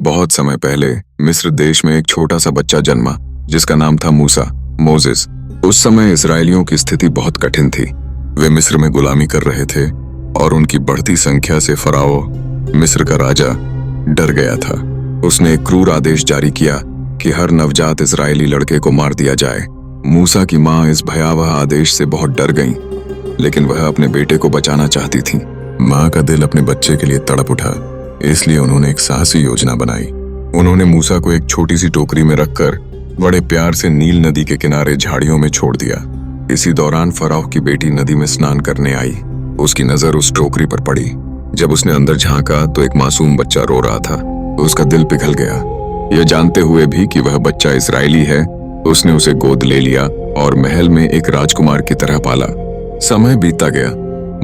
बहुत समय पहले मिस्र देश में एक छोटा सा बच्चा जन्मा जिसका नाम था मूसा, मोजेस। उस समय इस्राएलियों की स्थिति बहुत कठिन थी। वे मिस्र में गुलामी कर रहे थे और उनकी बढ़ती संख्या से फराओ, मिस्र का राजा, डर गया था। उसने एक क्रूर आदेश जारी किया कि हर नवजात इस्राएली लड़के को मार दिया जाए। मूसा की माँ इस भयावह आदेश से बहुत डर गईं, लेकिन वह अपने बेटे को बचाना चाहती थी। माँ का दिल अपने बच्चे के लिए तड़प उठा, इसलिए उन्होंने एक साहसी योजना बनाई। उन्होंने मूसा को एक छोटी सी टोकरी में रखकर बड़े प्यार से नील नदी के किनारे झाड़ियों में छोड़ दिया। इसी दौरान फराओ की बेटी नदी में स्नान करने आई। उसकी नजर उस टोकरी पर पड़ी। जब उसने अंदर झांका तो एक मासूम बच्चा रो रहा था। उसका दिल पिघल गया। यह जानते हुए भी कि वह बच्चा इस्राएली है, उसने उसे गोद ले लिया और महल में एक राजकुमार की तरह पाला। समय बीतता गया,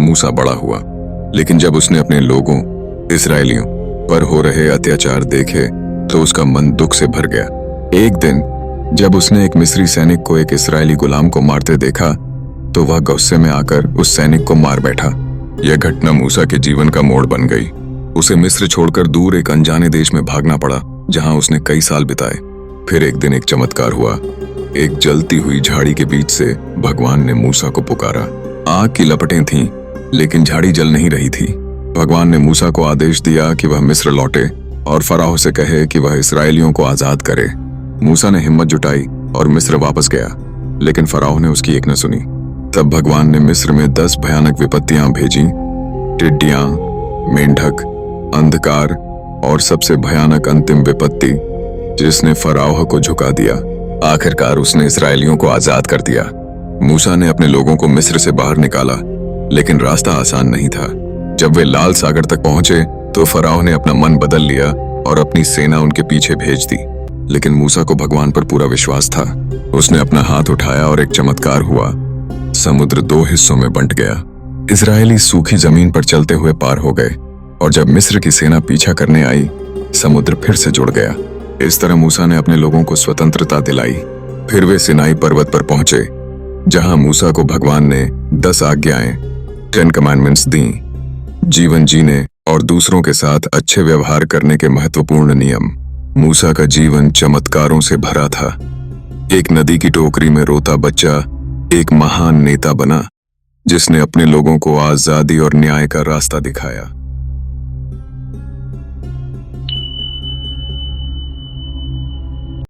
मूसा बड़ा हुआ, लेकिन जब उसने अपने लोगों इस्राएलियों पर हो रहे अत्याचार देखे तो उसका मन दुख से भर गया। एक दिन जब उसने एक मिस्री सैनिक को एक इस्राएली गुलाम को मारते देखा तो वह गुस्से में आकर उस सैनिक को मार बैठा। यह घटना मूसा के जीवन का मोड़ बन गई। उसे मिस्र छोड़कर दूर एक अनजाने देश में भागना पड़ा, जहां उसने कई साल बिताए। फिर एक दिन एक चमत्कार हुआ। एक जलती हुई झाड़ी के बीच से भगवान ने मूसा को पुकारा। आग की लपटें थीं, लेकिन झाड़ी जल नहीं रही थी। भगवान ने मूसा को आदेश दिया कि वह मिस्र लौटे और फराओ से कहे कि वह इस्राएलियों को आजाद करे। मूसा ने हिम्मत जुटाई और मिस्र वापस गया, लेकिन फराओ ने उसकी एक न सुनी। तब भगवान ने मिस्र में 10 भयानक विपत्तियां भेजी। टिड्डियां, मेंढक, अंधकार और सबसे भयानक अंतिम विपत्ति जिसने फराओ को झुका दिया। आखिरकार उसने इस्राएलियों को आजाद कर दिया। मूसा ने अपने लोगों को मिस्र से बाहर निकाला, लेकिन रास्ता आसान नहीं था। जब वे लाल सागर तक पहुंचे तो फराओ ने अपना मन बदल लिया और अपनी सेना उनके पीछे भेज दी। लेकिन मूसा को भगवान पर पूरा विश्वास था। उसने अपना हाथ उठाया और एक चमत्कार हुआ। समुद्र 2 हिस्सों में बंट गया। इस्राएली सूखी जमीन पर चलते हुए पार हो गए और जब मिस्र की सेना पीछा करने आई, समुद्र फिर से जुड़ गया। इस तरह मूसा ने अपने लोगों को स्वतंत्रता दिलाई। फिर वे सिनाई पर्वत पर पहुंचे, जहां मूसा को भगवान ने 10 आज्ञाएं, 10 कमांडमेंट्स दी। जीवन जीने और दूसरों के साथ अच्छे व्यवहार करने के महत्वपूर्ण नियम। मूसा का जीवन चमत्कारों से भरा था। एक नदी की टोकरी में रोता बच्चा एक महान नेता बना, जिसने अपने लोगों को आजादी और न्याय का रास्ता दिखाया।